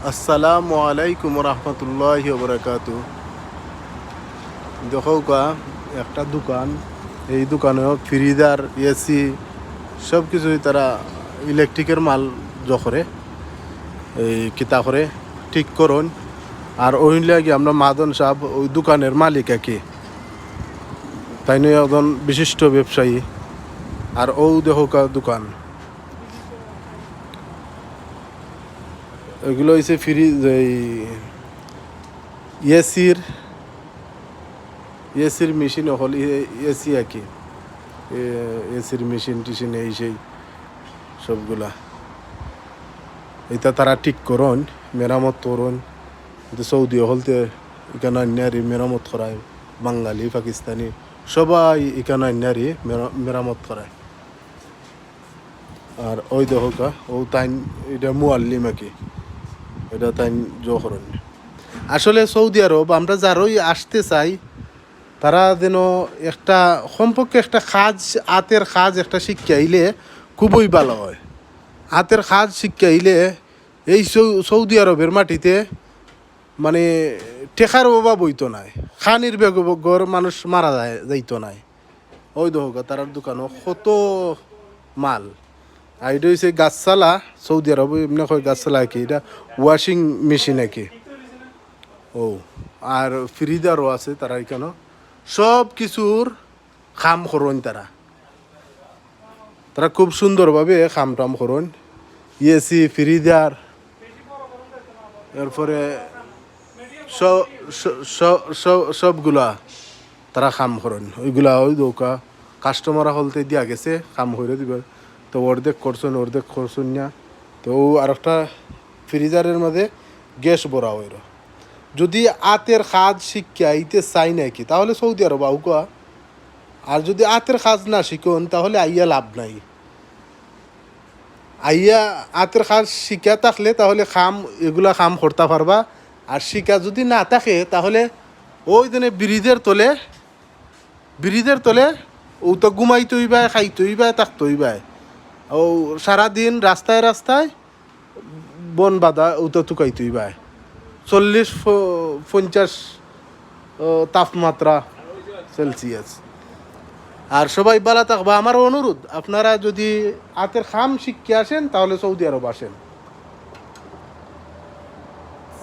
আসসালামু আলাইকুম রহমতুল্লাহি ওবরাকাতু। দেখো কা একটা দোকান, এই দোকানেও ফ্রিজার, এসি সব কিছুই তারা ইলেকট্রিকের মাল জখরে এই কিতা করে ঠিক করুন। আর ওই লাগে আমরা মাদন সাহেব ওই দোকানের মালিক কি তাই নিয়ে একজন বিশিষ্ট ব্যবসায়ী। আর ও দেখো কা দোকান, এগুলো হয়েছে ফ্রিজ, এই এসির এসির মেশিন হল এসি আর কি, এসির মেশিন টিশিন এই সেই সবগুলা এটা তারা ঠিক করুন, মেরামত করুন। কিন্তু সৌদি হলতে এখানে আন্যারি মেরামত করায়, বাঙালি পাকিস্তানি সবাই এখানে আন্যারি মেরামত করায়। আর ওই দহকা ও তাইন এটা মুআল্লিম আর কি, এটা তাইন জহরণ। আসলে সৌদি আরব আমরা যারই আসতে চাই তারা যেন একটা সম্পর্কে একটা কাজ, হাতের কাজ একটা শিক্ষাইলে খুবই ভালো হয়। হাতের কাজ শিক্ষাইলে এই সৌদি আরবের মাটিতে মানে টেকার অভাব হইতো নাই, খানির বেগর মানুষ মারা যাইতো নাই। ওই দোকা তার দোকানও কত মাল। আর এটা হচ্ছে গাছসালা, সৌদি আরব এমনি হয় গাছসালা কি, এটা ওয়াশিং মেশিন আর কি। ও আর ফ্রিজারও আছে তারা এখানে, সব কিছুর কাম করুন তারা, তারা খুব সুন্দরভাবে কাম টাম করুন। এসি, ফ্রিজার, এরপরে সবগুলা তারা কাম করেন। ওইগুলা ওই দৌকা কাস্টমার হলতে দিয়া গেছে কাম করে দিবে, তো অর্ধেক করছেন না। তো আর একটা ফ্রিজারের মধ্যে গ্যাস ভরা হইল। যদি আতের কাজ শিক্ষা আইতে চাই নাকি তাহলে সৌদি আরব আউকা। আর যদি আতের কাজ না শিখুন তাহলে আইয়া লাভ নাই। আইয়া আতের কাজ শিখা থাকলে তাহলে এগুলা কাম করতে পারবা। আর শিখা যদি না থাকে তাহলে ওই দিনে ব্রিজের তলে ও তো ঘুমাইতই বাই, খাইতই বাই, থাকতই বাই। ও সারাদিন রাস্তায় রাস্তায় বন বাঁধা ও তো টুকাইতই বাই, 40-50 তাপমাত্রা সেলসিয়াস। আর সবাই ভালো থাকবা। আমার অনুরোধ, আপনারা যদি হাতের কাম শিখে আসেন তাহলে সৌদি আরব আসেন।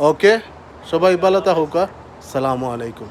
ওকে, সবাই ভালো থাকুক। আসসালামু আলাইকুম।